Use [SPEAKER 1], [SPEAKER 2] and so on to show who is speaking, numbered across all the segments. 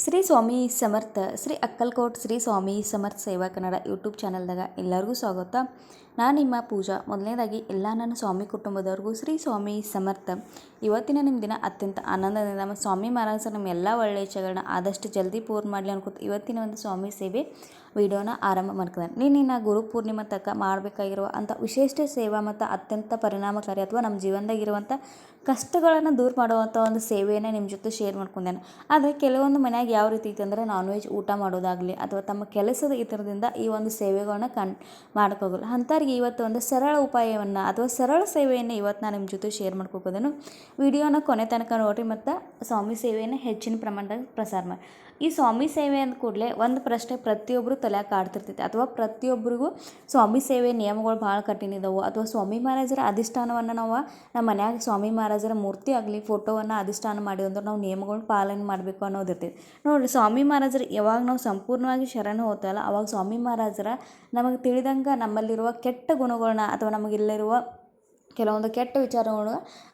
[SPEAKER 1] ಶ್ರೀ ಸ್ವಾಮಿ ಸಮರ್ಥ ಶ್ರೀ ಅಕ್ಕಲ್ಕೋಟ್ ಶ್ರೀ ಸ್ವಾಮಿ ಸಮರ್ಥ ಸೇವಾ ಕನ್ನಡ ಯೂಟ್ಯೂಬ್ ಚಾನಲ್ದಾಗ ಎಲ್ಲರಿಗೂ ಸ್ವಾಗತ. ನಾನು ನಿಮ್ಮ ಪೂಜಾ. ಮೊದಲನೇದಾಗಿ ಎಲ್ಲ ನನ್ನ ಸ್ವಾಮಿ ಕುಟುಂಬದವ್ರಿಗೂ ಶ್ರೀ ಸ್ವಾಮಿ ಸಮರ್ಥ. ಇವತ್ತಿನ ನಿಮ್ಮ ದಿನ ಅತ್ಯಂತ ಆನಂದದಿಂದ ನಮ್ಮ ಸ್ವಾಮಿ ಮಹಾರಾಜರು ನಮ್ಮ ಎಲ್ಲ ಒಳ್ಳೆಯ ಇಚ್ಛೆಗಳನ್ನ ಆದಷ್ಟು ಜಲ್ದಿ ಪೂರ್ಣ ಮಾಡಲಿ ಅನ್ಕೋತ ಇವತ್ತಿನ ಒಂದು ಸ್ವಾಮಿ ಸೇವೆ ವಿಡಿಯೋನ ಆರಂಭ ಮಾಡ್ತಿದ್ದಾನೆ. ನಿನ್ನ ಗುರು ಪೂರ್ಣಿಮಾ ತನಕ ಮಾಡಬೇಕಾಗಿರುವ ಅಂಥ ವಿಶಿಷ್ಟ ಸೇವಾ ಮತ್ತು ಅತ್ಯಂತ ಪರಿಣಾಮಕಾರಿ ಅಥವಾ ನಮ್ಮ ಜೀವನದಾಗಿರುವಂಥ ಕಷ್ಟಗಳನ್ನು ದೂರ ಮಾಡುವಂಥ ಒಂದು ಸೇವೆಯನ್ನು ನಿಮ್ಮ ಜೊತೆ ಶೇರ್ ಮಾಡ್ಕೊಂಡೇನೆ. ಆದರೆ ಕೆಲವೊಂದು ಮನ್ಯಾಗ ಯಾವ ರೀತಿ ಐತೆ ಅಂದರೆ ನಾನ್ ವೆಜ್ ಊಟ ಮಾಡೋದಾಗಲಿ ಅಥವಾ ತಮ್ಮ ಕೆಲಸದ ಇತರದಿಂದ ಈ ಒಂದು ಸೇವೆಗಳನ್ನ ಮಾಡೋಕ್ಕಾಗಲ್ಲ. ಅಂಥವ್ರಿಗೆ ಇವತ್ತು ಒಂದು ಸರಳ ಉಪಾಯವನ್ನು ಅಥವಾ ಸರಳ ಸೇವೆಯನ್ನು ಇವತ್ತು ನಾನು ನಿಮ್ಮ ಜೊತೆ ಶೇರ್ ಮಾಡ್ಕೋಬೋದನ್ನು. ವಿಡಿಯೋನ ಕೊನೆ ತನಕ ನೋಡಿರಿ ಮತ್ತು ಸ್ವಾಮಿ ಸೇವೆಯನ್ನು ಹೆಚ್ಚಿನ ಪ್ರಮಾಣದಾಗ ಪ್ರಸಾರ ಮಾಡಿ. ಈ ಸ್ವಾಮಿ ಸೇವೆ ಅಂದ ಕೂಡಲೇ ಒಂದು ಪ್ರಶ್ನೆ ಪ್ರತಿಯೊಬ್ಬರು ತಲೆಯಾಗ ಕಾಡ್ತಿರ್ತೈತೆ ಅಥವಾ ಪ್ರತಿಯೊಬ್ಬರಿಗೂ ಸ್ವಾಮಿ ಸೇವೆ ನಿಯಮಗಳು ಭಾಳ ಕಠಿಣ ಇದಾವೆ ಅಥವಾ ಸ್ವಾಮಿ ಮಹಾರಾಜರ ಅಧಿಷ್ಠಾನವನ್ನು ನಾವು ನಮ್ಮ ಮನ್ಯಾಗ ಸ್ವಾಮಿ ಮಹಾರಾಜರ ಮೂರ್ತಿ ಆಗಲಿ ಫೋಟೋವನ್ನು ಅಧಿಷ್ಠಾನ ಮಾಡಿ ಅಂದ್ರೆ ನಾವು ನಿಯಮಗಳನ್ನ ಪಾಲನೆ ಮಾಡಬೇಕು ಅನ್ನೋದಿರ್ತೈತಿ. ನೋಡಿರಿ, ಸ್ವಾಮಿ ಮಹಾರಾಜರು ಯಾವಾಗ ನಾವು ಸಂಪೂರ್ಣವಾಗಿ ಶರಣ ಹೋಗ್ತಲ್ಲ ಅವಾಗ ಸ್ವಾಮಿ ಮಹಾರಾಜರ ನಮಗೆ ತಿಳಿದಂಗೆ ನಮ್ಮಲ್ಲಿರುವ ಕೆಟ್ಟ ಗುಣಗಳನ್ನ ಅಥವಾ ನಮಗಿಲ್ಲಿರುವ ಕೆಲವೊಂದು ಕೆಟ್ಟ ವಿಚಾರಗಳು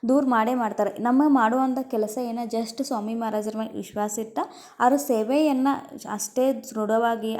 [SPEAKER 1] ದೂರ ಮಾಡೇ ಮಾಡ್ತಾರೆ. ನಮ್ಮ ಮಾಡುವಂಥ ಕೆಲಸ ಏನೋ ಜಸ್ಟ್ ಸ್ವಾಮಿ ಮಹಾರಾಜರ ಮೇಲೆ ವಿಶ್ವಾಸ ಇಟ್ಟ ಅವ್ರ ಸೇವೆಯನ್ನು ಅಷ್ಟೇ ದೃಢವಾಗಿ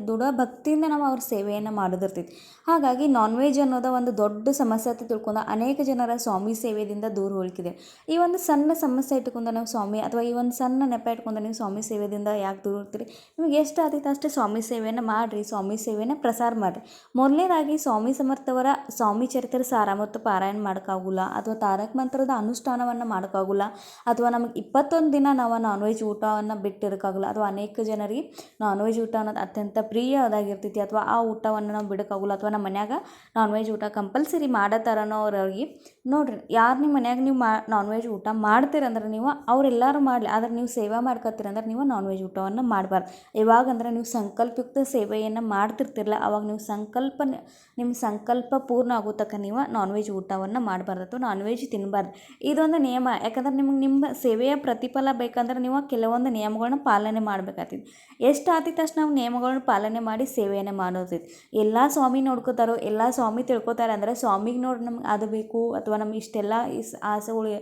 [SPEAKER 1] ದೃಢ ಭಕ್ತಿಯಿಂದ ನಾವು ಅವ್ರ ಸೇವೆಯನ್ನು ಮಾಡೋದಿರ್ತೈತಿ. ಹಾಗಾಗಿ ನಾನ್ ವೆಜ್ ಅನ್ನೋದು ಒಂದು ದೊಡ್ಡ ಸಮಸ್ಯೆ ಅಂತ ತಿಳ್ಕೊಂಡು ಅನೇಕ ಜನರ ಸ್ವಾಮಿ ಸೇವೆಯಿಂದ ದೂರ ಹೋಗ್ಲಿಕ್ಕಿದೆ. ಈ ಒಂದು ಸಣ್ಣ ಸಮಸ್ಯೆ ಇಟ್ಕೊಂಡು ನಾವು ಸ್ವಾಮಿ ಅಥವಾ ಈ ಒಂದು ಸಣ್ಣ ನೆಪ ಇಟ್ಕೊಂಡು ನೀವು ಸ್ವಾಮಿ ಸೇವೆಯಿಂದ ಯಾಕೆ ದೂರ ಹೋಗ್ತೀರಿ? ನಿಮಗೆ ಎಷ್ಟು ಆದೈತೆ ಅಷ್ಟೇ ಸ್ವಾಮಿ ಸೇವೆಯನ್ನು ಮಾಡಿರಿ, ಸ್ವಾಮಿ ಸೇವೆಯನ್ನು ಪ್ರಸಾರ ಮಾಡಿರಿ. ಮೊದಲನೇದಾಗಿ ಸ್ವಾಮಿ ಸಮರ್ಥವರ ಸ್ವಾಮಿ ಚರಿತ್ರೆ ಸಾರ ಮತ್ತು ಪಾರಾಯಣ ಮಾಡೋಕ್ಕಾಗಲ್ಲ ಅಥವಾ ತಾರಕ ಮಂತ್ರದ ಅನುಷ್ಠಾನವನ್ನು ಮಾಡೋಕ್ಕಾಗಲ್ಲ ಅಥವಾ ನಮಗೆ 21 ದಿನ ನಾವು ನಾನ್ ವೆಜ್ ಊಟವನ್ನು ಬಿಟ್ಟಿರೋಕ್ಕಾಗಲ್ಲ ಅಥವಾ ಅನೇಕ ಜನರಿಗೆ ನಾನ್ ವೆಜ್ ಊಟ ಅನ್ನೋದು ಅತ್ಯಂತ ಪ್ರಿಯದಾಗಿರ್ತೈತಿ ಅಥವಾ ಆ ಊಟವನ್ನು ನಾವು ಬಿಡೋಕ್ಕಾಗಲ್ಲ ಅಥವಾ ನಮ್ಮ ಮನ್ಯಾಗ ನಾನ್ ವೆಜ್ ಊಟ ಕಂಪಲ್ಸರಿ ಮಾಡತ್ತಾರನೋ ಅವ್ರಿಗೆ ನೋಡಿರಿ. ಯಾರು ನಿಮ್ಮ ಮನ್ಯಾಗ ನೀವು ನಾನ್ ವೆಜ್ ಊಟ ಮಾಡ್ತೀರಂದ್ರೆ ನೀವು ಅವರೆಲ್ಲರೂ ಮಾಡಲಿ, ಆದರೆ ನೀವು ಸೇವೆ ಮಾಡ್ಕೊತೀರಂದ್ರೆ ನೀವು ನಾನ್ ವೆಜ್ ಊಟವನ್ನು ಮಾಡಬಾರ್ದು. ಯಾವಾಗಂದ್ರೆ ನೀವು ಸಂಕಲ್ಪಯುಕ್ತ ಸೇವೆಯನ್ನು ಮಾಡ್ತಿರ್ತಿರಲ್ಲ ಅವಾಗ ನೀವು ನಿಮ್ಮ ಸಂಕಲ್ಪ ಪೂರ್ಣ ಆಗೋ ತನಕ ನೀವು ನಾನ್ ವೆಜ್ ಊಟವನ್ನು ಮಾಡಬಾರ್ದು ಅಥವಾ ನಾನ್ ವೆಜ್ ತಿನ್ನಬಾರ್ದು. ಇದೊಂದು ನಿಯಮ. ಯಾಕಂದ್ರೆ ನಿಮಗೆ ನಿಮ್ಮ ಸೇವೆಯ ಪ್ರತಿಫಲ ಬೇಕಂದ್ರೆ ನೀವು ಕೆಲವೊಂದು ನಿಯಮಗಳನ್ನ ಪಾಲನೆ ಮಾಡಬೇಕಾಗ್ತದೆ. ಎಷ್ಟು ಆತಿತ್ತು ಅಷ್ಟು ನಾವು ನಿಯಮಗಳನ್ನ ಪಾಲನೆ ಮಾಡಿ ಸೇವೆಯನ್ನು ಮಾಡೋದೈತಿ. ಎಲ್ಲ ಸ್ವಾಮಿ ನೋಡ್ಕೋತಾರೋ ಎಲ್ಲ ಸ್ವಾಮಿ ತಿಳ್ಕೊತಾರೆ ಅಂದರೆ ಸ್ವಾಮಿಗೆ ನೋಡಿ ನಮ್ಗೆ ಅದು ಬೇಕು ಅಥವಾ ನಮ್ಗೆ ಇಷ್ಟೆಲ್ಲ ಆಸೆಗಳು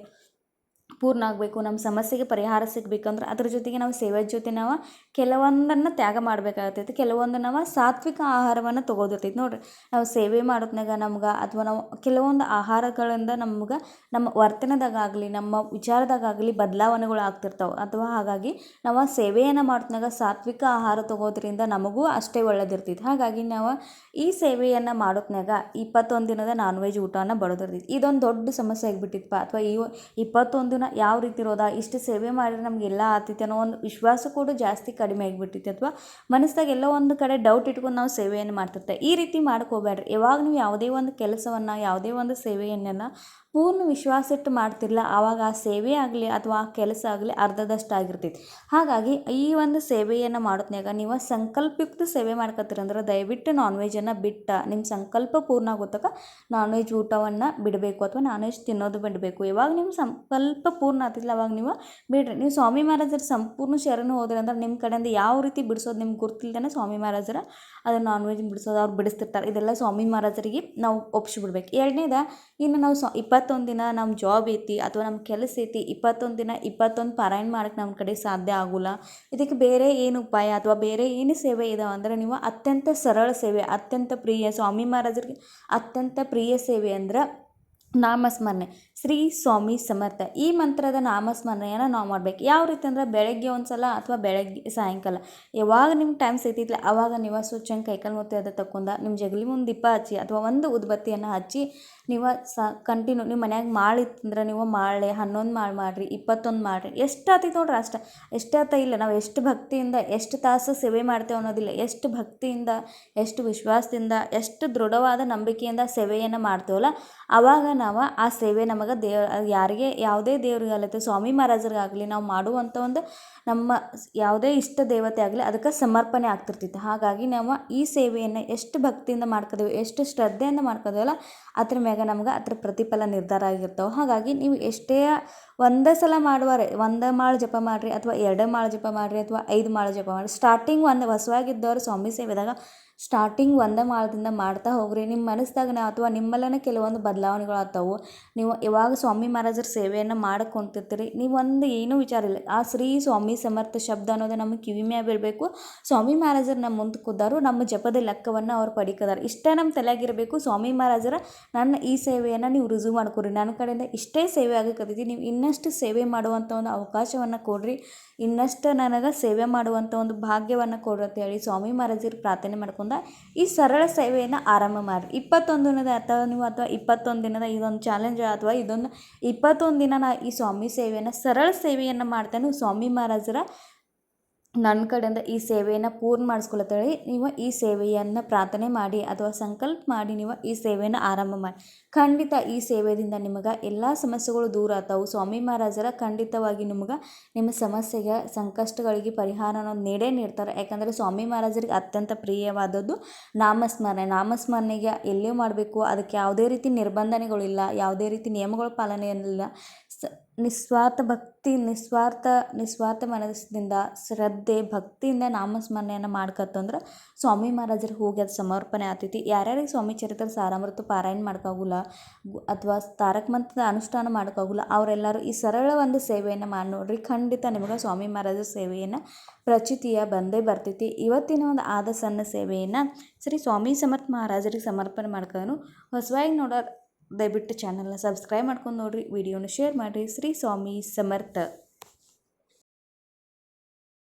[SPEAKER 1] ಪೂರ್ಣ ಆಗಬೇಕು, ನಮ್ಮ ಸಮಸ್ಯೆಗೆ ಪರಿಹಾರ ಸಿಗಬೇಕಂದ್ರೆ ಅದ್ರ ಜೊತೆಗೆ ನಾವು ಸೇವೆ ಜೊತೆ ನಾವು ಕೆಲವೊಂದನ್ನು ತ್ಯಾಗ ಮಾಡಬೇಕಾಗ್ತೈತಿ. ಕೆಲವೊಂದು ನಾವು ಸಾತ್ವಿಕ ಆಹಾರವನ್ನು ತೊಗೋದಿರ್ತೈತಿ. ನೋಡಿರಿ, ನಾವು ಸೇವೆ ಮಾಡೋದ್ನಾಗ ನಮ್ಗೆ ಅಥವಾ ನಾವು ಕೆಲವೊಂದು ಆಹಾರಗಳಿಂದ ನಮ್ಗೆ ನಮ್ಮ ವರ್ತನೆದಾಗಲಿ ನಮ್ಮ ವಿಚಾರದಾಗಲಿ ಬದಲಾವಣೆಗಳು ಆಗ್ತಿರ್ತಾವೆ ಅಥವಾ ಹಾಗಾಗಿ ನಾವು ಸೇವೆಯನ್ನು ಮಾಡೋದ್ನಾಗ ಸಾತ್ವಿಕ ಆಹಾರ ತೊಗೋದ್ರಿಂದ ನಮಗೂ ಅಷ್ಟೇ ಒಳ್ಳೆದಿರ್ತೈತಿ. ಹಾಗಾಗಿ ನಾವು ಈ ಸೇವೆಯನ್ನು ಮಾಡೋದ್ನಾಗ 21 ದಿನದ ನಾನ್ ವೆಜ್ ಊಟನ ಬಡೋದಿರ್ತೈತಿ. ಇದೊಂದು ದೊಡ್ಡ ಸಮಸ್ಯೆ ಆಗಿಬಿಟ್ಟಿತ್ತಪ್ಪ ಅಥವಾ 21 ದಿನ ಯಾವ ರೀತಿ ಇರೋದಾ, ಇಷ್ಟು ಸೇವೆ ಮಾಡಿದ್ರೆ ನಮಗೆಲ್ಲ ಆಗ್ತೈತಿ ಅನ್ನೋ ಒಂದು ವಿಶ್ವಾಸ ಕೂಡ ಜಾಸ್ತಿ ಕಡಿಮೆ ಆಗಿಬಿಟ್ಟೈತಿ ಅಥವಾ ಮನಸ್ಸಾಗ ಎಲ್ಲೋ ಒಂದು ಕಡೆ ಡೌಟ್ ಇಟ್ಕೊಂಡು ನಾವು ಸೇವೆಯನ್ನು ಮಾಡ್ತಿರ್ತೇವೆ. ಈ ರೀತಿ ಮಾಡ್ಕೋಬೇಡ್ರಿ. ಯಾವಾಗ ನೀವು ಯಾವುದೇ ಒಂದು ಕೆಲಸವನ್ನು ಯಾವುದೇ ಒಂದು ಸೇವೆಯನ್ನು ಪೂರ್ಣ ವಿಶ್ವಾಸ ಇಟ್ಟು ಮಾಡ್ತಿರಲ್ಲ ಆವಾಗ ಆ ಸೇವೆ ಆಗಲಿ ಅಥವಾ ಆ ಕೆಲಸ ಆಗಲಿ ಅರ್ಧದಷ್ಟು ಆಗಿರ್ತೈತಿ. ಹಾಗಾಗಿ ಈ ಒಂದು ಸೇವೆಯನ್ನು ಮಾಡೋದ್ನಾಗ ನೀವು ಸಂಕಲ್ಪಯುಕ್ತ ಸೇವೆ ಮಾಡ್ಕೊತೀರಂದ್ರೆ ದಯವಿಟ್ಟು ನಾನ್ ವೆಜನ್ನು ನಿಮ್ಮ ಸಂಕಲ್ಪ ಪೂರ್ಣ ಆಗೋತಕ ನಾನ್ ವೆಜ್ ಊಟವನ್ನು ಬಿಡಬೇಕು ಅಥವಾ ನಾನ್ ವೆಜ್ ತಿನ್ನೋದು ಬಿಡಬೇಕು. ಯಾವಾಗ ನಿಮ್ಮ ಸಂಕಲ್ಪ ಪೂರ್ಣ ಆಗ್ತಿಲ್ಲ ಅವಾಗ ನೀವು ಬಿಡ್ರಿ. ನೀವು ಸ್ವಾಮಿ ಮಹಾರಾಜರ ಸಂಪೂರ್ಣ ಶರಣು ಹೋದ್ರಿ ಅಂದ್ರೆ ನಿಮ್ಮ ಕಡೆಯಿಂದ ಯಾವ ರೀತಿ ಬಿಡಿಸೋದು ನಿಮ್ಗೆ ಗೊತ್ತಿಲ್ದೇ ಸ್ವಾಮಿ ಮಹಾರಾಜರ ಅದನ್ನು ನಾನ್ ವೆಜ್ ಬಿಡಿಸೋದು ಅವ್ರು ಬಿಡಿಸ್ತಿರ್ತಾರೆ. ಇದೆಲ್ಲ ಸ್ವಾಮಿ ಮಹಾರಾಜರಿಗೆ ನಾವು ಒಪ್ಪಿಸ್ಬಿಡ್ಬೇಕು. ಎರಡನೇದ ಇನ್ನು ನಾವು 21 ದಿನ ನಮ್ಮ ಜಾಬ್ ಐತಿ ಅಥವಾ ನಮ್ಮ ಕೆಲಸ ಐತಿ, 21 ದಿನ 21 ಪಾರಾಯಣ ಮಾಡೋಕ್ಕೆ ನಮ್ಮ ಕಡೆ ಸಾಧ್ಯ ಆಗೋಲ್ಲ. ಇದಕ್ಕೆ ಬೇರೆ ಏನು ಉಪಾಯ ಅಥವಾ ಬೇರೆ ಏನು ಸೇವೆ ಇದಾವೆ ಅಂದರೆ ನೀವು ಅತ್ಯಂತ ಸರಳ ಸೇವೆ, ಅತ್ಯಂತ ಪ್ರಿಯ ಸ್ವಾಮಿ ಮಹಾರಾಜರಿಗೆ ಅತ್ಯಂತ ಪ್ರಿಯ ಸೇವೆ ಅಂದ್ರೆ ನಾಮಸ್ಮರಣೆ. ಶ್ರೀ ಸ್ವಾಮಿ ಸಮರ್ಥ ಈ ಮಂತ್ರದ ನಾಮಸ್ಮರಣೆಯನ್ನು ನಾವು ಮಾಡಬೇಕು. ಯಾವ ರೀತಿ ಅಂದ್ರೆ ಬೆಳಗ್ಗೆ ಒಂದು ಸಲ ಅಥವಾ ಸಾಯಂಕಾಲ ಯಾವಾಗ ನಿಮ್ಮ ಟೈಮ್ ಸಿಗ್ತಿಲ್ಲ ಆವಾಗ ನೀವು ಸ್ವಚ್ಛಂಗೆ ಕೈಕಾಲು ಮುತ್ತಿ ಅದು ತಗೊಂಡ ನಿಮ್ಮ ಜಗಲಿ ಮುಂದೆ ದೀಪ ಹಚ್ಚಿ ಅಥವಾ ಒಂದು ಉದ್ಬತ್ತಿಯನ್ನು ಹಚ್ಚಿ ನೀವು ಕಂಟಿನ್ಯೂ ನಿಮ್ಮ ಮನ್ಯಾಗ ಮಾಡಿತ್ತಂದ್ರೆ ನೀವು ಮಾಳೆ 11 ಮಾಳು ಮಾಡಿರಿ, 21 ಮಾಡಿರಿ, ಎಷ್ಟು ಆತೈತೆ ನೋಡ್ರಿ ಅಷ್ಟು. ಎಷ್ಟೇ ಆತ ಇಲ್ಲ, ನಾವು ಎಷ್ಟು ಭಕ್ತಿಯಿಂದ ಎಷ್ಟು ತಾಸು ಸೇವೆ ಮಾಡ್ತೇವೆ ಅನ್ನೋದಿಲ್ಲ, ಎಷ್ಟು ಭಕ್ತಿಯಿಂದ ಎಷ್ಟು ವಿಶ್ವಾಸದಿಂದ ಎಷ್ಟು ದೃಢವಾದ ನಂಬಿಕೆಯಿಂದ ಸೇವೆಯನ್ನು ಮಾಡ್ತೇವಲ್ಲ ಆವಾಗ ನಾವು ಆ ಸೇವೆ ನಮಗೆ ಯಾರಿಗೆ ಯಾವುದೇ ದೇವ್ರಿಗಾಗಲಿ ಸ್ವಾಮಿ ಮಹಾರಾಜರಿಗಾಗಲಿ ನಾವು ಮಾಡುವಂಥ ಒಂದು ನಮ್ಮ ಯಾವುದೇ ಇಷ್ಟ ದೇವತೆ ಆಗಲಿ ಅದಕ್ಕೆ ಸಮರ್ಪಣೆ ಆಗ್ತಿರ್ತೈತೆ. ಹಾಗಾಗಿ ನಾವು ಈ ಸೇವೆಯನ್ನು ಎಷ್ಟು ಭಕ್ತಿಯಿಂದ ಮಾಡ್ಕೋದೇವೆ ಎಷ್ಟು ಶ್ರದ್ಧೆಯಿಂದ ಮಾಡ್ಕೋದೇವಲ್ಲ ಅದ್ರ ಮ್ಯಾಗ ನಮ್ಗೆ ಅದ್ರ ಪ್ರತಿಫಲ ನಿರ್ಧಾರ ಆಗಿರ್ತಾವೆ. ಹಾಗಾಗಿ ನೀವು ಎಷ್ಟೇ ಒಂದೇ ಸಲ ಮಾಡುವರೆ ಒಂದು ಮಾಳು ಜಪ ಮಾಡಿರಿ ಅಥವಾ 2 ಮಾಳು ಜಪ ಮಾಡಿರಿ ಅಥವಾ 5 ಮಾಳು ಜಪ ಮಾಡಿರಿ. ಸ್ಟಾರ್ಟಿಂಗ್ ಒಂದು ಹೊಸವಾಗಿದ್ದವ್ರು ಸ್ವಾಮಿ ಸೇವೆದಾಗ ಸ್ಟಾರ್ಟಿಂಗ್ ಒಂದೇ ಮಾಳದಿಂದ ಮಾಡ್ತಾ ಹೋಗ್ರಿ. ನಿಮ್ಮ ಮನಸ್ಸಿನಾಗನ ಅಥವಾ ನಿಮ್ಮಲ್ಲೇ ಕೆಲವೊಂದು ಬದಲಾವಣೆಗಳು ಆಗ್ತಾವೆ. ನೀವು ಯಾವಾಗ ಸ್ವಾಮಿ ಮಹಾರಾಜರ ಸೇವೆಯನ್ನು ಮಾಡಕ್ಕೆ ಹೊಂಟಿರ್ತೀರಿ, ನೀವು ಒಂದು ಏನೂ ವಿಚಾರ ಇಲ್ಲ, ಆ ಶ್ರೀ ಸ್ವಾಮಿ ಸಮರ್ಥ ಶಬ್ದ ಅನ್ನೋದು ನಮ್ಮ ಕಿವಿ ಮ್ಯಾಗ ಬೀಳಬೇಕು. ಸ್ವಾಮಿ ಮಹಾರಾಜರು ನಮ್ಮ ಮುಂದೆ ಕೂದಾರು, ನಮ್ಮ ಜಪದ ಲೆಕ್ಕವನ್ನು ಅವ್ರು ಪಡಿಕದಾರ. ಇಷ್ಟೇ ನಮ್ಮ ತಲೆಯಾಗಿರಬೇಕು. ಸ್ವಾಮಿ ಮಹಾರಾಜರ ನನ್ನ ಈ ಸೇವೆಯನ್ನು ನೀವು ರುಜು ಮಾಡ್ಕೊರಿ, ನನ್ನ ಕಡೆಯಿಂದ ಇಷ್ಟೇ ಸೇವೆ ಆಗಕತ್ತೈತಿ, ನೀವು ಇನ್ನಷ್ಟು ಸೇವೆ ಮಾಡುವಂಥ ಒಂದು ಅವಕಾಶವನ್ನು ಕೊಡ್ರಿ, ಇನ್ನಷ್ಟು ನನಗೆ ಸೇವೆ ಮಾಡುವಂಥ ಒಂದು ಭಾಗ್ಯವನ್ನು ಕೊಡ್ರಿ ಅಂತ ಹೇಳಿ ಸ್ವಾಮಿ ಮಹಾರಾಜರಿಗೆ ಪ್ರಾರ್ಥನೆ ಮಾಡ್ಕೊಂಡು ಈ ಸರಳ ಸೇವೆಯನ್ನು ಆರಂಭ ಮಾಡಿರಿ. 21 ದಿನದ ಅಥವಾ 21 ದಿನದ ಇದೊಂದು ಚಾಲೆಂಜ್ ಅಥವಾ ಇದೊಂದು 21 ದಿನ ನಾ ಈ ಸ್ವಾಮಿ ಸೇವೆಯನ್ನು ಸರಳ ಸೇವೆಯನ್ನು ಮಾಡ್ತೇನೆ. ಸ್ವಾಮಿ ಮಹಾರಾಜರ ನನ್ನ ಕಡೆಯಿಂದ ಈ ಸೇವೆಯನ್ನು ಪೂರ್ಣ ಮಾಡಿಸ್ಕೊಳತ್ತೇಳಿ ನೀವು ಈ ಸೇವೆಯನ್ನು ಪ್ರಾರ್ಥನೆ ಮಾಡಿ ಅಥವಾ ಸಂಕಲ್ಪ ಮಾಡಿ ನೀವು ಈ ಸೇವೆಯನ್ನು ಆರಂಭ ಮಾಡಿ. ಖಂಡಿತ ಈ ಸೇವೆಯಿಂದ ನಿಮಗೆ ಎಲ್ಲ ಸಮಸ್ಯೆಗಳು ದೂರ ಆಗ್ತಾವೆ. ಸ್ವಾಮಿ ಮಹಾರಾಜರ ಖಂಡಿತವಾಗಿ ನಿಮಗೆ ನಿಮ್ಮ ಸಮಸ್ಯೆಗೆ ಸಂಕಷ್ಟಗಳಿಗೆ ಪರಿಹಾರ ಅನ್ನೋದು ನೀಡ್ತಾರೆ. ಯಾಕಂದರೆ ಸ್ವಾಮಿ ಮಹಾರಾಜರಿಗೆ ಅತ್ಯಂತ ಪ್ರಿಯವಾದದ್ದು ನಾಮಸ್ಮರಣೆಗೆ ಎಲ್ಲೇ ಮಾಡಬೇಕು, ಅದಕ್ಕೆ ಯಾವುದೇ ರೀತಿ ನಿರ್ಬಂಧನೆಗಳಿಲ್ಲ, ಯಾವುದೇ ರೀತಿ ನಿಯಮಗಳ ಪಾಲನೆ ಇಲ್ಲ. ನಿಸ್ವಾರ್ಥ ಭಕ್ತಿ ನಿಸ್ವಾರ್ಥ ಮನಸ್ಸಿನಿಂದ ಶ್ರದ್ಧೆ ಭಕ್ತಿಯಿಂದ ನಾಮಸ್ಮರಣೆಯನ್ನು ಮಾಡ್ಕತ್ತಂದ್ರೆ ಸ್ವಾಮಿ ಮಹಾರಾಜರಿಗೆ ಹೋಗಿ ಅದು ಸಮರ್ಪಣೆ ಆಗ್ತೈತಿ. ಯಾರ್ಯಾರಿಗೆ ಸ್ವಾಮಿ ಚರಿತ್ರೆ ಸಾರಾಮೃತ ಪಾರಾಯಣ ಮಾಡೋಕ್ಕಾಗಲ್ಲ ಅಥವಾ ತಾರಕ ಮಂತ್ರದ ಅನುಷ್ಠಾನ ಮಾಡೋಕ್ಕಾಗಲ್ಲ, ಅವರೆಲ್ಲರೂ ಈ ಸರಳ ಒಂದು ಸೇವೆಯನ್ನು ಮಾಡಿ ನೋಡ್ರಿ. ಖಂಡಿತ ನಿಮಗೆ ಸ್ವಾಮಿ ಮಹಾರಾಜರ ಸೇವೆಯನ್ನು ಪ್ರಚಿತಿಯ ಬಂದೇ ಬರ್ತೈತಿ. ಇವತ್ತಿನ ಒಂದು ಆದ ಸಣ್ಣ ಸೇವೆಯನ್ನು ಶ್ರೀ ಸ್ವಾಮಿ ಸಮರ್ಥ ಮಹಾರಾಜರಿಗೆ ಸಮರ್ಪಣೆ ಮಾಡ್ಕೊಂಡು ಹೊಸವಾಗಿ ನೋಡೋರು ದಯವಿಟ್ಟು ಚಾನಲ್ನ ಸಬ್ಸ್ಕ್ರೈಬ್ ಮಾಡ್ಕೊಂಡು ನೋಡಿರಿ, ವಿಡಿಯೋನ ಶೇರ್ ಮಾಡಿರಿ. ಶ್ರೀ ಸ್ವಾಮಿ ಸಮರ್ಥ.